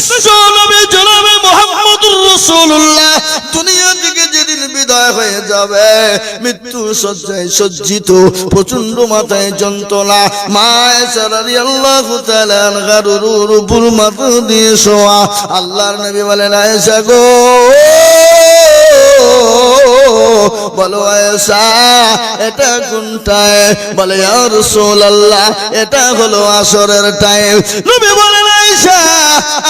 বিশ্ব নবী জনাবে মুহাম্মদুর রাসূলুল্লাহ দুনিয়া থেকে যেদিন বিদায় হয়ে যাবে, মৃত্যু শয্যায় সজ্জিত, প্রচন্ড মাথায় যন্ত্রণা, মা আয়েশা রাদিয়াল্লাহু তাআলা আনহার উপর মাথা দিয়ে শোয়া। আল্লাহর নবী বলেন, আয়েশা গো, বলো আয়েশা এটা কোন টাইম? বলে ইয়া রাসূলুল্লাহ এটা হলো আসরের টাইম। নবী বলেন, আয়েশা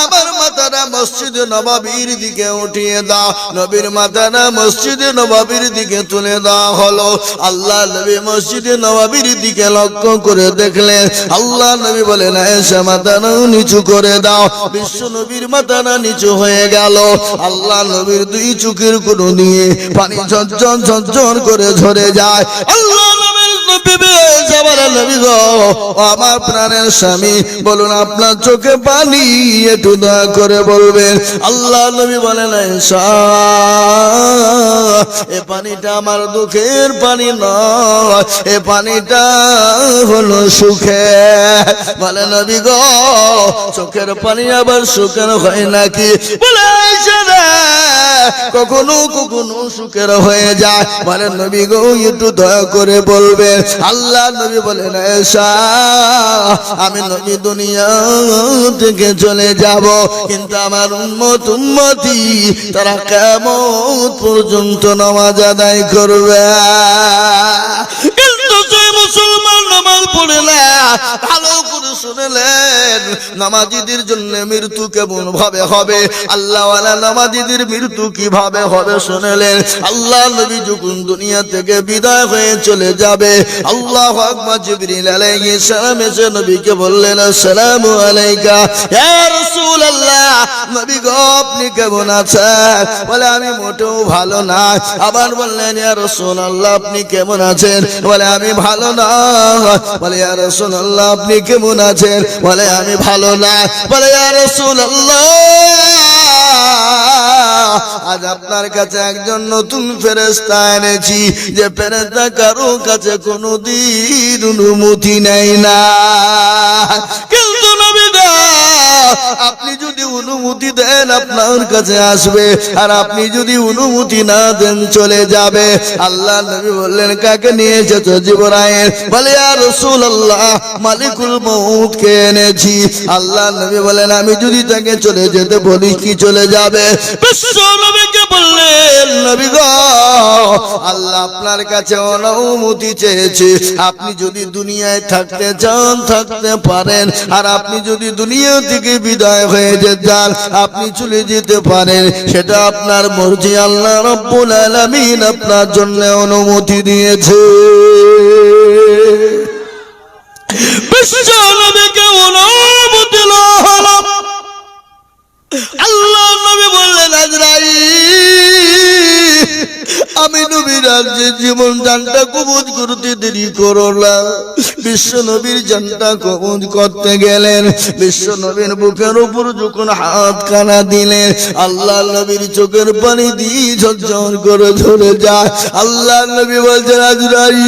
আমার মাথাটা মসজিদে নববীর দিকে উঠিয়ে দাও। নবীর মাথাটা মসজিদে নববীর দিকে তুলে দেওয়া হলো। আল্লাহ নবী মসজিদে নববীর দিকে লক্ষ্য করে দেখলেন, আল্লাহ নবী বলেন, আয়েশা মাথাটা নিচু করে দাও। বিশ্ব নবীর মাথাটা নিচু হয়ে গেল। আল্লাহ নবীর দুই চোখের কোণ দিয়ে পানি ঝরঝর ঝরঝর করে ঝরে যায়। আল্লাহ নবীর নবী গো, আমার প্রাণের স্বামী বলুন আপনার চোখে পানি একটু দয়া করে বলবেন। আল্লাহ নবী বলেন, আয়েশা এ পানিটা আমার দুঃখের পানি নয়, এ পানিটা হলো সুখে। বলে নবী গো, চোখের পানি আবার সুখের হয় নাকি? বলে আয়েশা রে, কখনো কখনো সুখের হয়ে যায়। বলে নবী গো একটু দয়া করে বলবেন। আল্লাহ নবী বলেন, আয়েশা আমি নবী দুনিয়া থেকে চলে যাব, কিন্তু আমার উম্মতি তারা কিয়ামত পর্যন্ত নামাজ আদায় করবে। কিন্তু যে মুসলমান নামাজ পড়ে না, ভালো করে শুনলেন, নামাজীদের জন্য মৃত্যু কেমন ভাবে হবে, আল্লাহওয়ালা নামাজীদের মৃত্যু কিভাবে হবে শুনলেন। আল্লাহ নবী যখন দুনিয়া থেকে বিদায় হয়ে চলে যাবে, আল্লাহু আকবার, জিবরিল আলাইহিস সালাম এসে নবীকে বললেন, আসসালামু আলাইকা ইয়া রাসূলুল্লাহ। নবী গো আপনি কেমন আছেন? বলে আমি মোটেও ভালো না। আবার বললেন, ইয়া রাসূলুল্লাহ আপনি কেমন আছেন? বলে আমি ভালো না। বলে ইয়া রাসূলুল্লাহ আপনি কেমন আছেন? বলে আমি ভালো না। বলে ইয়া রাসূলুল্লাহ আজ আপনার কাছে একজন নতুন ফেরেশতা এনেছি, যে ফেরেশতা কারো কাছে কোনোদিন অনুমতি নেয় না। কিন্তু নবী গো আপনি যদি অনুমতি দেন আপনার কাছে আসবে, আর আপনি যদি অনুমতি না দেন চলে যাবে। আল্লাহ নবী বললেন, কাকে নিয়ে এসেছো? জিবরাইল। বলে ইয়া রাসূলুল্লাহ মালিকুল মউত কে এনেছি। আল্লাহ নবী বলেন, আমি যদি তাকে চলে যেতে বলি কি চলে যাবে? বিশ্ব নবীকে বললেন, নবী গো আল্লাহ আপনার কাছে অনুমতি চেয়েছে, আপনি যদি দুনিয়ায় থাকতে চান থাকতে পারেন, আর আপনি যদি দুনিয়া থেকে বিদায় হয়ে যান আপনি চলে যেতে পারেন, সেটা আপনার মর্জি। আল্লাহ রাব্বুল আলামিন আপনার জন্য অনুমতি দিয়েছে। বিশ্ব নবীকে অনুমতি হলো। আল্লাহ নবী বললেন, আজরাইল আমি নবীর রাজ্যে জীবন জানটা কবজ করতে দেরি করো না। বিশ্ব নবীর জানটা কবজ করতে গেলেন, বিশ্ব নবীর বুকের উপর যখন হাত কানা দিলেন, আল্লাহ নবীর চোখের পানি দিয়ে ঝরঝর করে ঝরে যায়। আল্লাহ নবী বলছেন, আজরাইল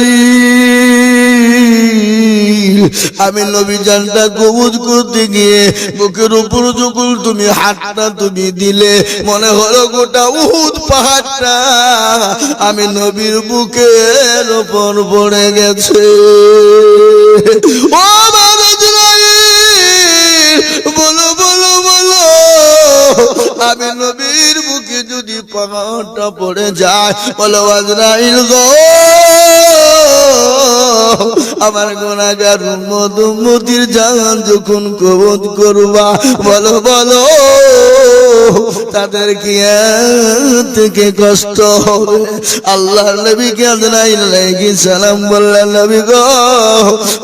আমি নবী জানটা কবজ করতে গিয়ে বুকের উপর যখন তুমি হাতটা তুমি দিলে, মনে হলো গোটা উহুদ পাহাড়টা আমি নবীর বুকের উপর পড়ে গেছে। ও বলো বলো বলো, আমি নবীর বুকে যদি পাহাড়টা পড়ে যায়, বলো আজরাইল গো আমার গুনাহগার উম্মতির জান যখন কবজ করবা, বলো বলো তাদের কি থেকে কষ্ট হবে? আল্লাহর নবীকে আজরাইল আলাইহিস সালাম বললেন, নবী গো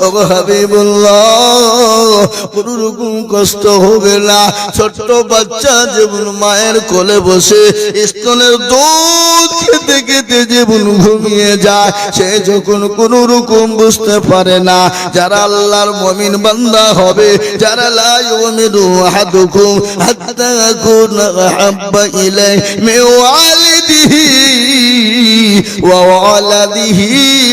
ওগো হাবিবুল্লাহ কোনো রকম কষ্ট হবে না। ছোট্ট বাচ্চা যেমন মায়ের কোলে বসে স্তনের দুধ খেতে খেতে যেমন ঘুমিয়ে যায়, সে যখন কোন রকম বুঝতে পারে না, যারা আল্লাহর মুমিন বান্দা হবে, যারা লা ইউমিনু আহাদুকুম হাত্তা ইয়াকুনা আহাব্বা ইলাইহি মিন ওয়ালিদিহি ওয়া ওয়ালাদিহি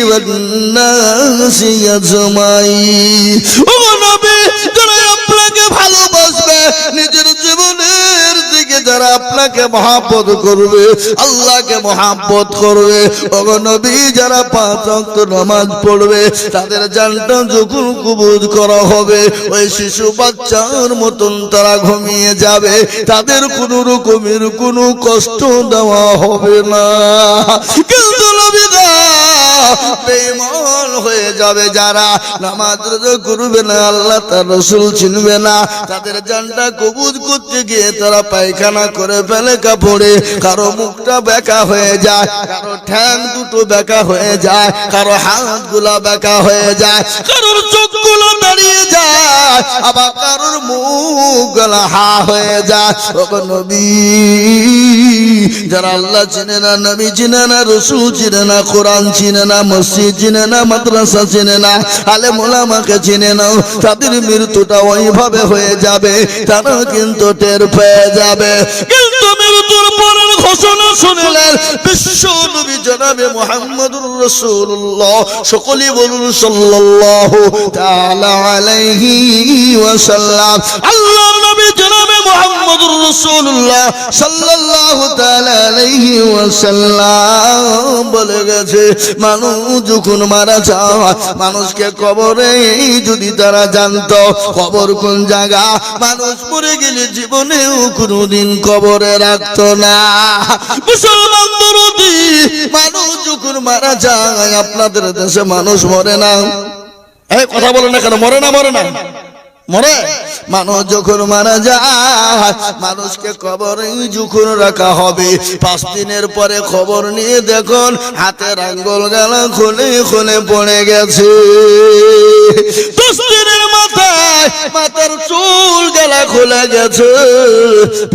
ওয়ান নাসি আজমাইন। ও নবী, যারা আপনাকে ভালোবাসবে নিজের জীবনে যারা আপনাকে মহব্বত করবে, আল্লাহকে মহব্বত করবে, ওগো নবী যারা 5 ওয়াক্ত নামাজ পড়বে, তাদের জানটা যখন কবুল করা হবে ওই শিশু বাচ্চার মতন তারা ঘুমিয়ে যাবে, তাদের কোনো রকমের কোনো কষ্ট দেওয়া হবে না। কিন্তু নবী বেঈমান হয়ে যাবে যারা, নামাজ রোজা করবে না, আল্লাহ তার রাসূল চিনবে না, তাদের জানটা কবুল করতে গিয়ে তারা পায়খানা করে ফেলে কাপড়ে, কারো মুখটা বেঁকা হয়ে যায়, কারো ঠ্যাং দুটো বেঁকা হয়ে যায়, কারো হাতগুলা বেঁকা হয়ে যায়, কারোর চোখগুলো দাঁড়িয়ে যায়, আবার কারোর মুখগুলা হা হয়ে যায়। ওগো নবী যারা আল্লাহ চিনে না, নবী চিনে না, রাসূল চিনে না, কোরআন চিনে না, মসজিদ চিনে না, মাদ্রাসা চিনে না, আলেম ওলামাকে চিনে না, তাদের মৃত্যুটা ওইভাবে হয়ে যাবে, তারা কিন্তু টের পেয়ে যাবে। কিন্তু মৃত্যুর পরের ঘোষণা শুনলেন বিশ্ব নবী জনাবে মুহাম্মদুর রাসূলুল্লাহ, সকলেই বলুন সাল্লাল্লাহু তাআলা আলাইহি ওয়াসাল্লাম। আল্লাহর নবী জনাবে মুহাম্মদুর রাসূলুল্লাহ সাল্লাল্লাহু তাআলা আলাইহি ওয়াসাল্লাম বলে গেছে, মানুষ যখন মারা যায়, মানুষকে কবরে যদি তারা জানতো কবর কোন জায়গা, মানুষ মরে গেলে জীবনেও কোনদিন কবরে রাখতো না। মুসলমান দরদি, মানুষ যখন মারা যায়, আপনাদের দেশে মানুষ মরে না, এই কথা বলে না কেন, মরে না? মরে না, মরে। মানুষ যখন মারা যায়, মানুষকে কবরে যখন রাখা হবে, 5 দিনের পরে খবর নিয়ে দেখুন হাতের আঙ্গুল গালা খুলে খুলে পড়ে গেছে। 10 দিনের মাথায় মাথার চুল গালা খুলে গেছে।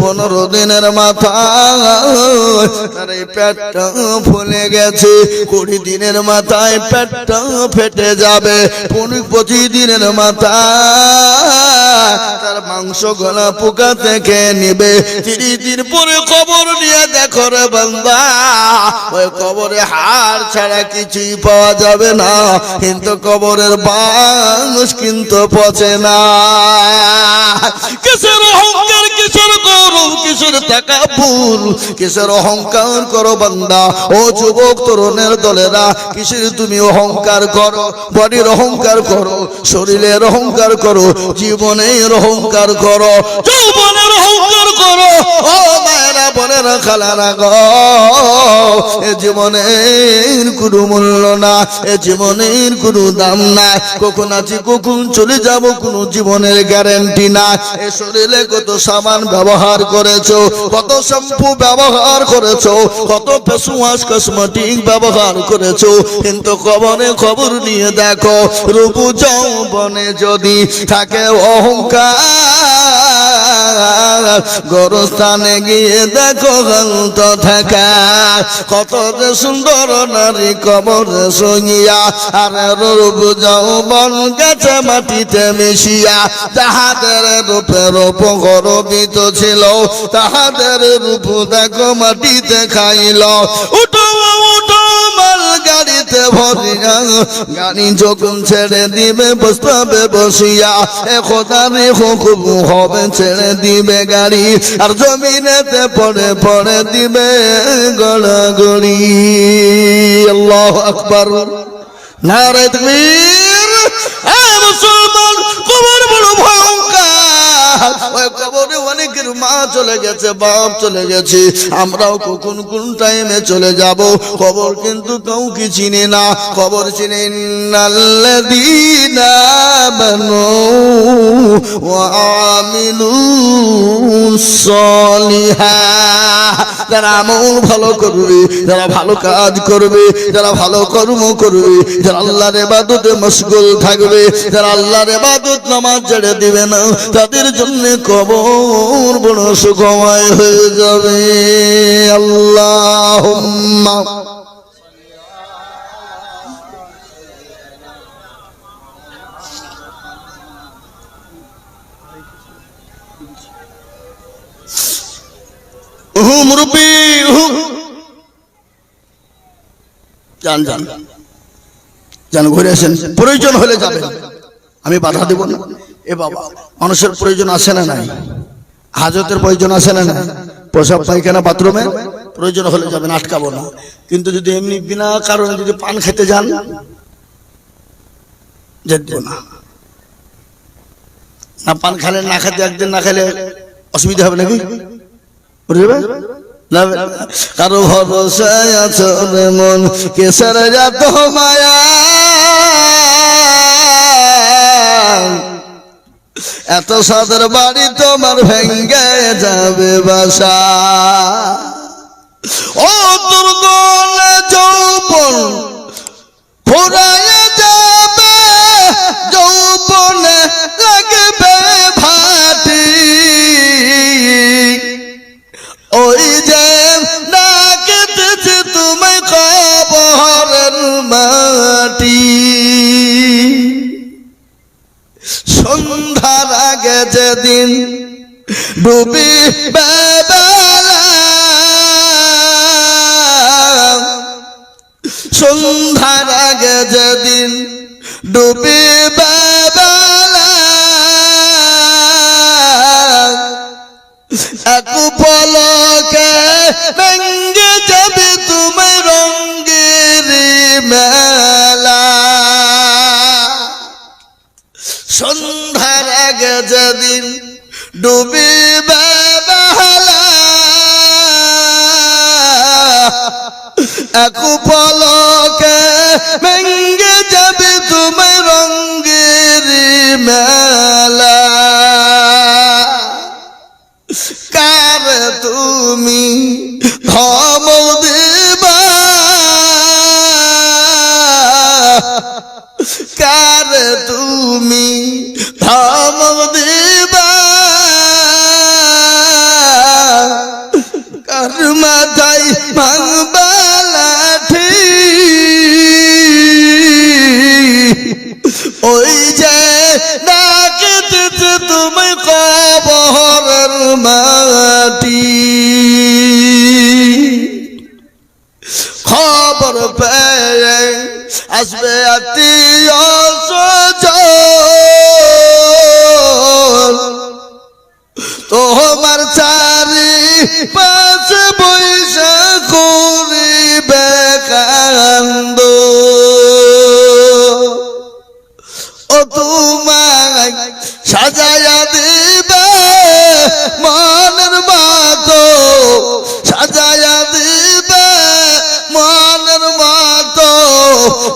15 দিনের মাথায় তার এই পেটটা ফুলে গেছে। 20 দিনের মাথায় পেটটা ফেটে যাবে। 25 দিনের মাথায় তার মাংস গলা পোকা থেকে নিবে। 30 দিন পরে কবর নিয়ে দেখো রে বান্দা, ওই কবরে হাড় ছাড়া কিছুই পাওয়া যাবে না, কিন্তু কবরের মানুষ কিন্তু পচে না। কিসের অহংকার, কিসের গৌরব, কিসের তাকাব্বুর, কিসের অহংকার করো বান্দা? ও যুবক তরুণের দলেরা, কিসের তুমি অহংকার করো? বডির অহংকার করো, শরীরের অহংকার করো, জীবনের অহংকার করো, যৌবনের অহংকার করো। ও মায়েরা, বোনেরা, খালারা গো, এ জীবনের কোনো মূল্য না, এ জীবনের কোনো দাম না। কখন আছি কখন চলে যাব কোনো জীবনের গ্যারান্টি না। এ শরীরে কত সাবান ব্যবহার করেছো, কত শ্যাম্পু ব্যবহার করেছো, কত ফেস ওয়াশ কসমেটিক ব্যবহার করেছো, কিন্তু কবরে খবর নিয়ে দেখো, রূপ যৌবনে যদি থাকে অহংকার, গোরস্থানে গিয়ে দেখো শান্ত থাকা। কত যে সুন্দর নারী কবরে শুইয়া, আর রূপ যৌবন গেছে মাটিতে মিশিয়া। তাহাদের রূপে রূপ গর্বিত ছিল, তাহাদের রূপ দেখো মাটিতে খাইল। উঠো উঠো মাল গাড়িতে ভরিয়া, গাড়ি যখন ছেড়ে দিবে বসবে বসিয়া। এ খোদারে হুকুম হবে ছেড়ে দিবে গাড়ি, আর জমিনেতে পড়ে পড়ে দিবে গড়াগড়ি। আল্লাহু আকবার, নারে তাকবীর। মুসলমান, কবর বড় ভয়ঙ্কর। ওই কবরে অনেকের মা চলে গেছে, বাপ চলে গেছে, আমরাও কখন কোন টাইমে চলে যাব। কবর কিন্তু কাউকে চিনে না, কবর চিনে ইন্নাল্লাযীনা আমানু ওয়া আমিলুস সালিহাত। যারা আমল ভালো করবে, যারা ভালো কাজ করবে, যারা ভালো কর্ম করবে, যারা আল্লাহর ইবাদতে মশগুল থাকবে, যারা আল্লাহর ইবাদত নামাজ ছেড়ে দিবে না, তাদের জন্য কবর বড় সুখময় হয়ে যাবে। আল্লাহুম্মা মুরব্বি যান যান যান, ঘুরে আসেন, প্রয়োজন হলে যাবেন, আমি বাধা দেব না। এ বাবা, মানুষের প্রয়োজন আসে না নাই? হাজতের প্রয়োজন আসে না নাই? প্রসাব পায়খানা বাথরুমে প্রয়োজন হলে যাবেন, আটকাবো না। কিন্তু যদি এমনি বিনা কারণে যদি পান খেতে যান, যেতে না। না পান খেলে না খেতে, একদিন না খেলে অসুবিধা হবে নাকি? বুঝবে কারো ভরসায় আছো রে মন, কেসর যাত মায়া, এত সাদের বাড়ি তোমার ভেঙ্গে যাবে বাসা। ও দুর্গল যৌবন ফুরায় যাবে, যৌবনে লাগবে ভাটি, ওই যে ডাকতেছে তুমি কবরের মাটি। সন্ধ্যার আগে যেদিন ডুবিবে বেলা, সন্ধ্যার আগে যেদিন ডুবিবে বেলা, এক পলকে ভেঙ্গে যাবে তুমি রঙের মেলা। সন্ধ্যার আগে যেদিন ডুবিবে বেলা, এক পলকে ভেঙ্গে যাবে তুমি রঙের মেলা। কার তুমি ধমক দিবা, কার তুমি ধমক দিবা, কার মাথায় ভাঙবা লাঠি, ওই যে ডাকতেছে তুমি কবরের মাটি। খবর পেয়ে আসবে আত্মীয় স্বজন, তোমার চারি পাশে বৈশা করিবে কান্দ, ও তোমায় সাজায়া দিবে মনের মতো, সাজায়া দিবে মনের মতো,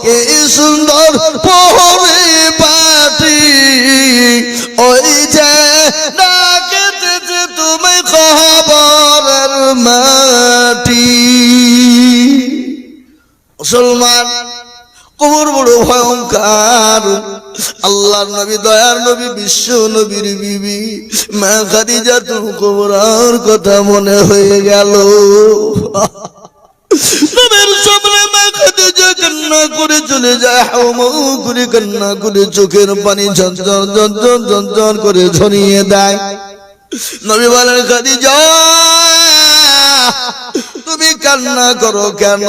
কি সুন্দর পরিপাটি, ওই যে ডাকতেছে তুমি কবরের মাটি। মুসলমান, কবর বড় ভয়ঙ্কর। আল্লাহর নবী, দয়ার নবী, বিশ্ব নবীর বিবি মা খাদিজা তো কবরের কথা মনে হয়ে গেল। নবীর সামনে মা খাদিজা কান্না করে চলে যায়, হাউমাউ করে কান্না করে চোখের পানি ঝরঝর ঝরঝর ঝরঝর করে ঝরিয়ে দেয়। নবী বলেন, খাদিজা তুমি কান্না করো কেন?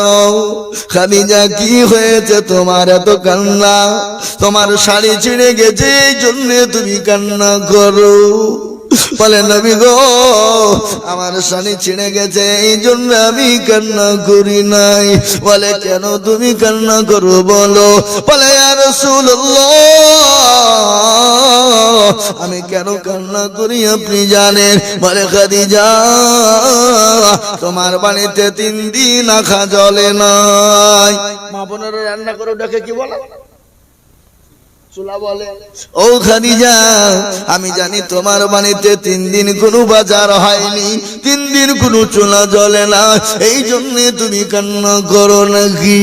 খাদিজা কি হয়েছে তোমার এত কান্না? তোমার শাড়ি ছিঁড়ে গেছে এই জন্য তুমি কান্না করো। বলে, নবী গো, আমার শাড়ি ছিঁড়ে গেছে এই জন্য আমি কান্না করি নাই। বলে, কেন তুমি কান্না করো বলো? বলে, ইয়া রাসূলুল্লাহ, আমি কেন কান্না করি আপনি জানেন? বলে, খাদিজা তোমার বাড়িতে 3 দিন আখা জ্বলে নাই। মা বোনেরা রান্না করে ডাকে কি বলে? বলে, ও খাদিজা আমি জানি তোমার বাড়িতে 3 দিন কোনো বাজার হয়নি, 3 দিন কোনো চুলা জ্বলে না, এই জন্য তুমি কান্না করো নাকি?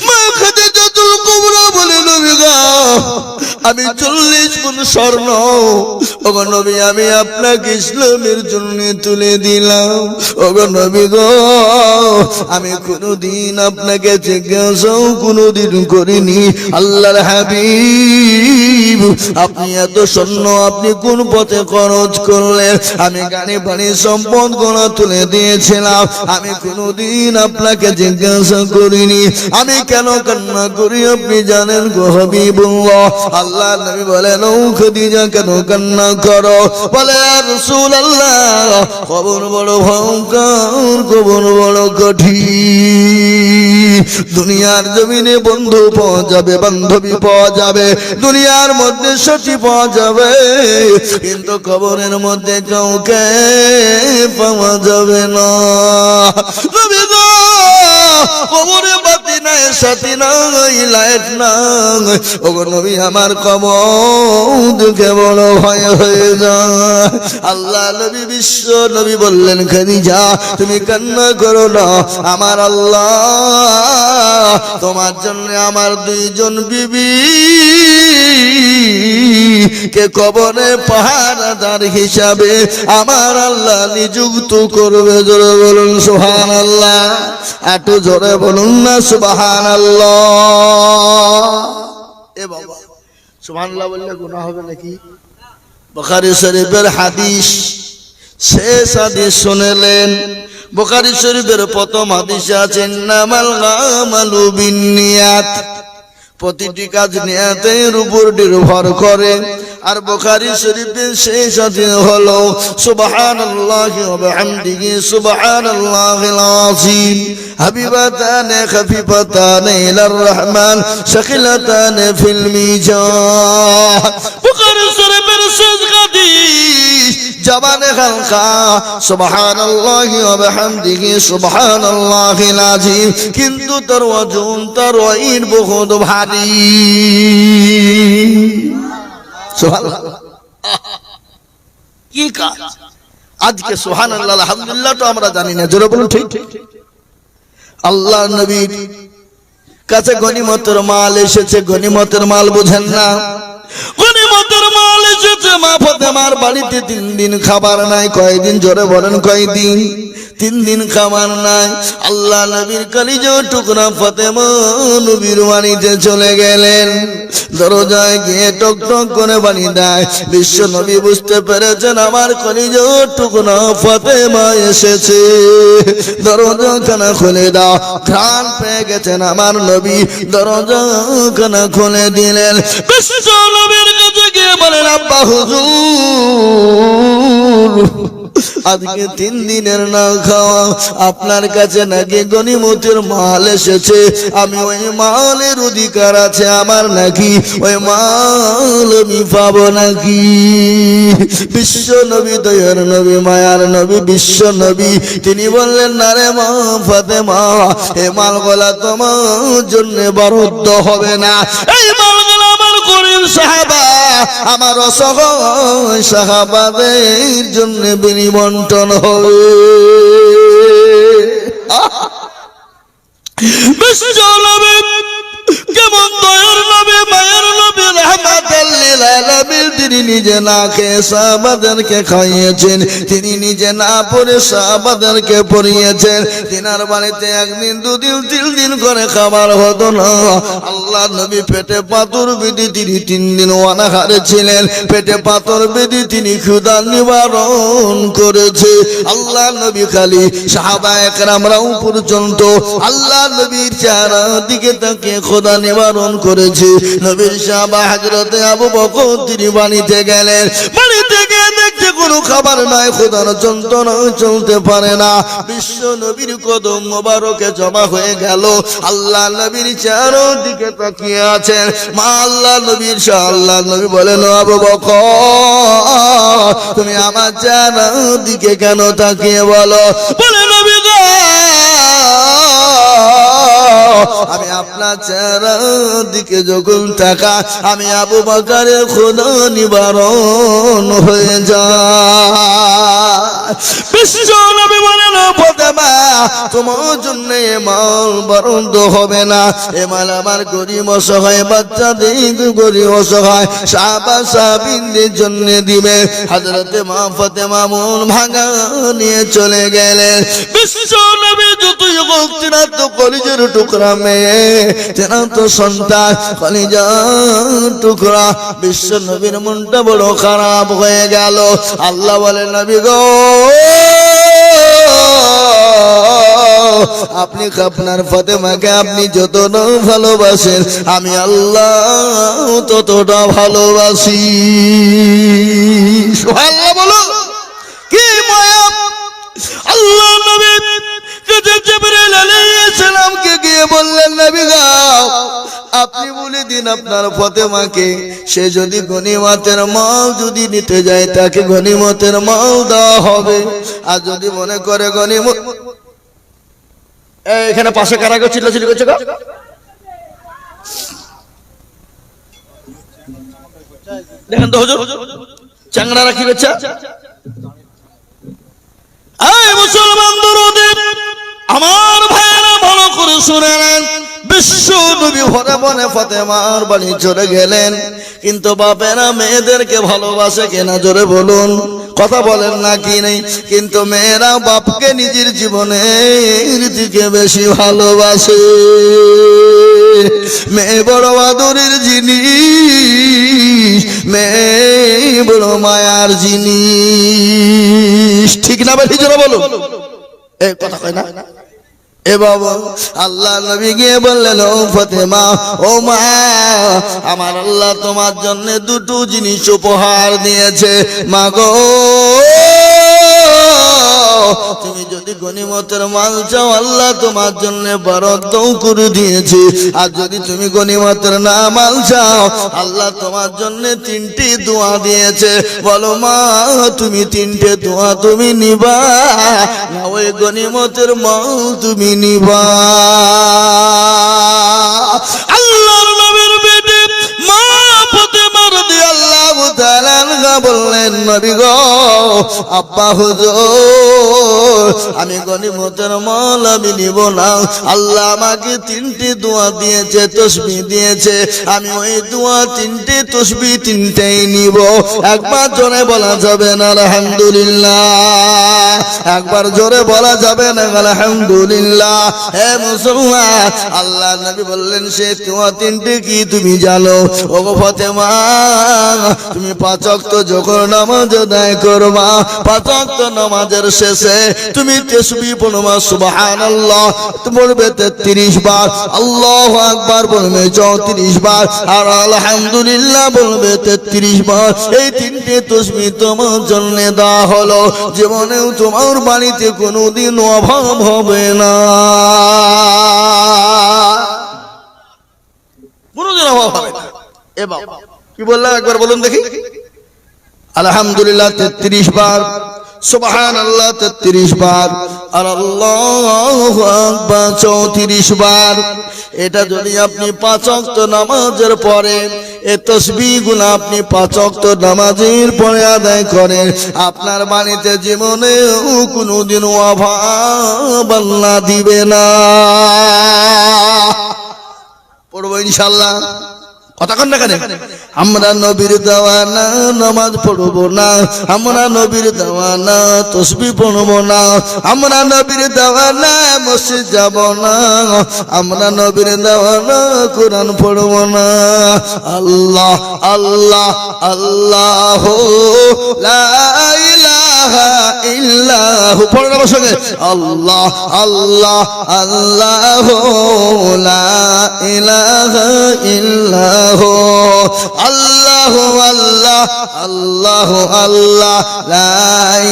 মা খাদিজা তুল কুবরা বলে, নবী গো, আমি 40 গুণ স্বর্ণ ওগো নবী আমি আপনাকে ইসলামের জন্য তুলে দিলাম। ওগো নবী গো, আমি কোনদিন আপনাকে জিজ্ঞাসাও কোনদিন করিনি, আল্লাহর হাবিব আপনি এত স্বর্ণ আপনি কোন পথে খরচ করলেন? আমি গাড়ি বাড়ি সম্পদ গোনা তুলে দিয়েছিলাম, আমি কোনদিন আপনাকে জিজ্ঞাসা করিনি। আমি কেন কান্না করি আপনি জানেন গো হাবিবুল্লাহ? আল্লাহ আল্লাহ নবী বলেন ও খাদিজা কেন কান্না করো বলে ইয়া রাসূলুল্লাহ কবর বড় ভয়ঙ্কর কবর বড় কঠিন দুনিয়ার জমিনে বন্ধু পাওয়া যাবে বান্ধবী পাওয়া যাবে দুনিয়ার মধ্যে সাথী পাওয়া যাবে কিন্তু কবরের মধ্যে কাউকে পাওয়া যাবে না নবী গো কবরে বাতি নাই সাথী নাই লাইট নাই ওগো নবী আমার কবর দেখে বড় ভয় হয়ে যায় আল্লাহ নবী বিশ্ব নবী বললেন খাদিজা তুমি কান্না করো না আমার আল্লাহ তোমার জন্য আমার দুইজন বিবি কে কবরে পাহারাদার হিসাবে আমার আল্লাহ নিযুক্ত করবে জোরে বলুন সুবহানাল্লাহ একটু জোরে বলুন না সুবহানাল্লাহ এ বাবা সুবহানাল্লাহ বললে গুনাহ হবে নাকি বুখারী শরীফের হাদিস শেষ হাদিস শুনলেন বুখারী শরীফের প্রথম হাদিসে আছে ইন্নামাল আমালু বিন্নিয়াত প্রতিটি কাজ নিয়তের উপর নির্ভর করে আর বুখারী শরীফের শেষ হাদিস হলো সুবহানাল্লাহি ওয়া বিহামদিহি সুবহানাল্লাহিল আযীম হাবিবাতান খাফিফাতান ইলার রহমান শাকিলাতান ফিল মিজান বুখারী শরীফের শেষ হাদিস জবানে হালকা সুবহানাল্লাহি ওয়া বিহামদিহি সুবহানাল্লাহিল আযীম কিন্তু তার ওজন তার ওয়াইন বহুত ভারী সুবহানাল্লাহ কি কাজ আজকে সুবহানাল্লাহ আলহামদুলিল্লাহ তো আমরা জানি না জোরে বলুন ঠিক আল্লাহর নবীর কাছে গনিমতের মাল এসেছে গনিমতের মাল বুঝেন না গনিমতের মাল এসেছে মা ফাতেমার বাড়িতে 3 দিন খাবার নাই কয়দিন জোরে বলেন কয়দিন 3 দিন খাবার নাই আল্লাহ নবীর কলিজার টুকরা ফাতেমা নবীর বাড়িতে চলে গেলেন দরজায় গিয়ে টক টক করে বাড়ি দেয় বিশ্ব নবী বুঝতে পেরেছেন আমার কলিজার টুকরা ফাতেমা এসেছে দরজাখানা খুলে দাও ঘ্রাণ পেয়ে গেছেন আমার নবী দরজাখানা খুলে দিলেন বিশ্ব নবীর কাছে গিয়ে বলেন আব্বা হুজুর আজকে 3 দিনের না খাওয়া আপনার কাছে নাকি গনিমতের মাল এসেছে আমি ওই মালের অধিকার আছে আমার নাকি ওই মাল আমি পাবো নাকি বিশ্ব নবী দয়ার নবী মায়ার নবী বিশ্ব নবী তিনি বললেন না রে মা ফাতেমা এই মালগুলা তোমার জন্য বরাদ্দ হবে না এই মালগুলা আমার গরিব সাহাবা আমার অসহায় সাহাবাদের জন্য বিনিবন্টন হবে বিশ্ব নবী কেমন দয়ার নবী মায়ের নবী রাহমাতাল লিল আলামিন তিনি নিজে না খেয়ে সাহাবাদেরকে খাইয়েছেন তিনি নিজে না পড়ে সাহাবাদেরকে পড়িয়েছেন তিনার বাড়িতে 1 দিন 2 দিন 3 দিন করে খাবার হতো না আল্লাহ নবী পেটে পাথর বেঁধে তিনি 3 দিন অনাহারে ছিলেন পেটে পাথর বেঁধে তিনি ক্ষুধা নিবারণ করেছে আল্লাহ নবী খালি সাহাবা একরামরাও পর্যন্ত আল্লাহ নবীর চেহারা দিকে তাকিয়ে ক্ষুধা নিবারণ করেছে নবীর সাহাবা হযরত আবু বকর তিনি বাড়িতে গেলেন বাড়িতে গিয়ে দেখতে কোনো খাবার নাই ক্ষুধার যন্ত্রণা চলতে পারে না বিশ্ব নবীর কদম মোবারকে জমা হয়ে গেল আল্লাহ নবীর চারদিকে তাকিয়ে আছেন মা আল্লাহ নবীর শাহ আল্লাহ নবী বলেন আবু বকর তুমি আমার চারদিকে কেন তাকিয়ে বলো বলে নবী গো আমি আপনার চারদিকে যখন তাকা আমি আবু বকরের ক্ষুধা নিবারণ হয়ে যায় বিশ্ব নবী বলেন ফাতেমা তোমার জন্য এ মাল বরাদ্দ হবে না এ মাল আমার গরিব অসহায় বাচ্চাদের গরিব অসহায় সাহাবা সাহাবীদের জন্য দিবে হযরতে মা ফাতেমা মন ভাঙা নিয়ে চলে গেলেন বিশ্ব নবী যতই ভক্তি না তো কলিজার টুকরা মেয়ে তেনা তো সন্তান কলিজার টুকরা বিশ্ব নবীর মনটা বড় খারাপ হয়ে গেল আল্লাহ বলে নবী গো আপনি আপনার ফাতেমাকে আপনি যতটা ভালোবাসেন আমি আল্লাহ ততটা ভালোবাসি। সুবহানাল্লাহ বলো, কি মায়া! আল্লাহ নবী জিবরাইল আলাইহিস সালামকে গিয়ে বললেন, নবী গো আপনি বলে দিন আপনার ফাতেমাকে, সে যদি গনিমতের মাল যদি নিতে যায় তাকে গনিমতের মাল দেওয়া হবে। আর যদি মনে করে গনিমত, এখানে পাশে কারাগার চিল্লাচিল্লি করছে গো, দেখেন তো হুজুর চাংড়ারা কি করছে। এই মুসলমান দরদের আমার ভাইয়েরা ভালো করে শুনে নেন, বিশ্ব নবী ভরে মনে ফাতেমার বাড়ি চলে গেলেন, কিন্তু বাপেরা মেয়েদেরকে ভালোবাসে কিনা জোরে বলুন, কথা বলেন না কি নেই? কিন্তু মেয়েরা বাপকে নিজের জীবনের দিকে বেশি ভালোবাসে। মেয়ে বড় আদরের জিনিস, মেয়ে বড় মায়ার জিনিস, ঠিক না বেশি জোরে বলুন, এই কথা কয় না? এ বাবা আল্লাহ নবী গিয়ে বললেন, ও ফাতেমা, ও মা, আমার আল্লাহ তোমার জন্য দুটো জিনিস উপহার দিয়েছে। মা গো তুমি যদি গনিমতের মাল চাও আল্লাহ তোমার জন্য বরাদ্দ করে দিয়েছে, আর যদি তুমি গনিমতের না মাল চাও আল্লাহ তোমার জন্য তিনটি দোয়া দিয়েছে। বলো মা তুমি তিনটে দোয়া তুমি নিবা না ওই গনিমতের মাল তুমি নিবা? আল্লাহর নবীর বেটি মা ফাতেমা রাদিয়াল্লাহু তাআলা আনহা বললেন, নবী গো আব্বা হুজুর আমি গনিমতের মাল আমি নিব না, আল্লাহ আমাকে তিনটি দোয়া দিয়েছে, তাসবিহ দিয়েছে, আমি ওই দোয়া তিনটে তাসবিহ তিনটেই নিব। একবার জোরে বলা যাবে না আলহামদুলিল্লাহ? একবার জোরে বলা যাবে না আলহামদুলিল্লাহ? হে মুসলমান, আল্লাহ নবী বললেন সে দোয়া তিনটে কি তুমি জানো? ও ফাতেমা তুমি পাঁচ ওয়াক্ত যখন নামাজ আদায় করবা, পাঁচ ওয়াক্ত নামাজের শেষে তুমি তাসবিহ পড়বা, সুবহানাল্লাহ পড়বে 33 বার, আল্লাহু আকবার বলবে 34 বার, আর আলহামদুলিল্লাহ বলবে 33 বার। এই তিনটে তাসবিহ তোমার জন্য দেওয়া হলো, জীবনেও তোমার বাড়িতে কোনোদিন অভাব হবে না, কোনোদিন অভাব হবে না। এ বাবা কি বললাম একবার বলুন দেখি? আলহামদুলিল্লাহ 33 বার, সুবহানাল্লাহ 33 বার, আর আল্লাহু আকবার 34 বার। এটা যদি আপনি পাঁচ ওয়াক্ত নামাজের পরে এই তাসবিহগুলো আপনি পাঁচ ওয়াক্ত নামাজের পরে আদায় করেন, আপনার বাড়িতে জীবনেও কোনোদিন অভাব আল্লাহ দিবে না। পড়বো ইনশাআল্লাহ, কথা কন না কেন? আমরা নবীর দেওয়ানা নামাজ পড়বো না, আমরা নবীর দেওয়ানা তাসবিহ পড়বো না, আমরা নবীর দেওয়ানা মসজিদ যাব না, আমরা নবীর দেওয়ানা কোরআন পড়বো না। আল্লাহ আল্লাহ আল্লাহ লা ইলাহা ইল্লাহু, পড়ো না সঙ্গে, আল্লাহ আল্লাহ আল্লাহ লা ইলাহা ইল্লাহু, আল্লাহ আল্লাহ আল্লাহ আল্লাহ লা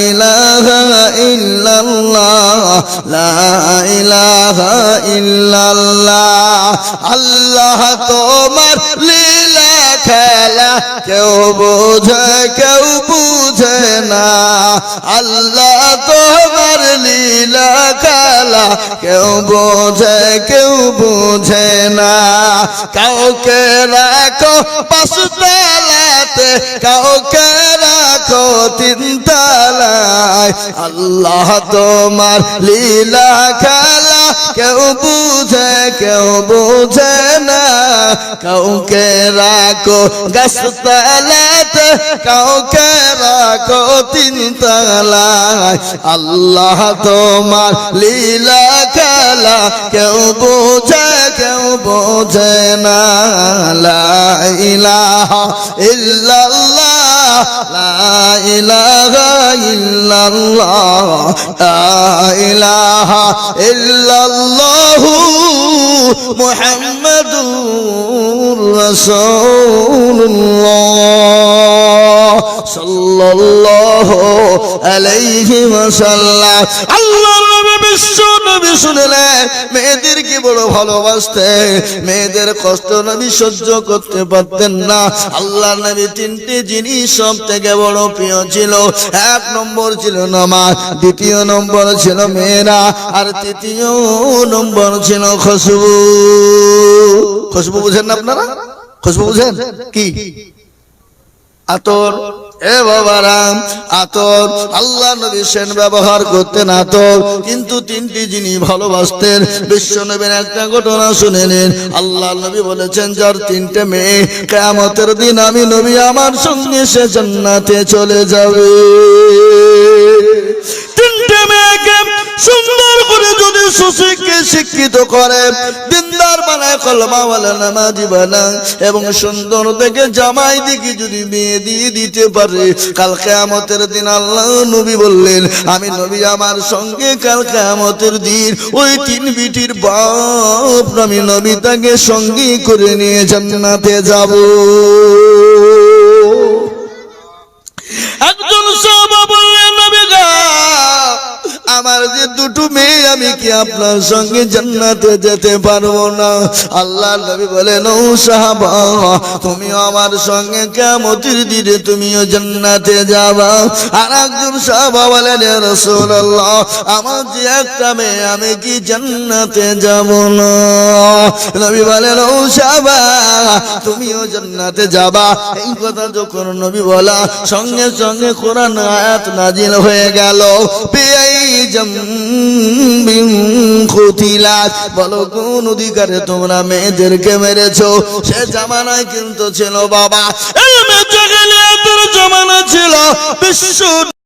ইলাহা ইল্লাল্লাহ লা ইলাহা ইল্লাল্লাহ। আল্লাহ তোমার লীলা খেলা কেউ বোঝে কেউ বুঝে না, আল্লাহ তোমার লীলা খেলা কেউ বোঝে কেউ বুঝে না। কাউকে রাখো পাঁচতলাতে, কাউকে রাখো তিনতলায়, আল্লাহ তোমার লীলা খেলা কেউ বুঝে কেউ বুঝে না। কাউকে রাখো গাছতলাতে, কাউকে রাখো তিনতলায়, আল্লাহ তোমার লীলা খেলা কেউ বুঝে কেউ বুঝে না। লা ইলাহা ইল্লাল্লাহ লা ইলাহা ইল্লাল্লাহ লা ইলাহা ইল্লাল্লাহ মুহাম্মাদুর রাসূলুল্লাহ সাল্লাল্লাহু আলাইহি ওয়াসাল্লাম। আল্লাহর নবী বিশ্ব নবী শুনলেন মেয়েদেরকে বড় ভালোবাসতেন, মেয়েদের কষ্ট নবী সহ্য করতে পারতেন না। আল্লাহর নবী তিনটি জিনিস সব থেকে বড় প্রিয় ছিল। এক নম্বর ছিল নামাজ, দ্বিতীয় নম্বর ছিল মেয়েরা, আর তৃতীয় নম্বর ছিল খুশবু। খুশবু বুঝেন না আপনারা? খুশবু বুঝেন কি? আতর। এ বাবারাম, আতর। আল্লাহ নবী সেন ব্যবহার করতেন আতর, কিন্তু তিনটি জিনিস ভালোবাসতেন। বিশ্ব নবীর একটা ঘটনা শুনে নিন। আল্লাহ নবী বলেছেন, যার তিনটে মেয়ে, কিয়ামতের দিন আমি নবী আমার সঙ্গে সে জান্নাতে চলে যাবে। তিনটে মেয়েকে সুন্দর করে যদি সুশিক্ষিত শিক্ষিত করে, দিনদার বানায়, কলমা ওয়ালা, নামাজি বানায়, এবং সুন্দর দেখে জামাই দিকে যদি বিয়ে দিয়ে দিতে পারে, কাল কিয়ামতের দিন আল্লাহ নবী বললেন, আমি নবী আমার সঙ্গে কাল কিয়ামতের দিন ওই তিন বিটির বাপ আমি নবী তাকে সঙ্গী করে নিয়ে জান্নাতে যাব। একজন সাহাবা বললেন, নবী গো, আমার যে দুটো মেয়ে, আমি কি আপনার সঙ্গে জান্নাতে যেতে পারবো না? আল্লাহ নবী বলেন, ও সাহাবা, তুমিও আমার সঙ্গে কিয়ামতের দিনে তুমিও জান্নাতে যাবা। আর একজন সাহাবা বলেন, ইয়া রাসূলুল্লাহ, আমার যে একটা মেয়ে, আমি কি জান্নাতে যাব না? নবী বলেন, ও সাহাবা, তুমিও জান্নাতে যাবা। এই কথা যখন নবী বলা, সঙ্গে সঙ্গে কোরআন আয়াত নাজিল হয়ে গেল। বলো কোন অধিকারে তোমরা মেয়েদেরকে মেরেছো? সে জামানায় কিন্তু ছিল বাবা, এই মেয়ে জামানা ছিল বিশ্ব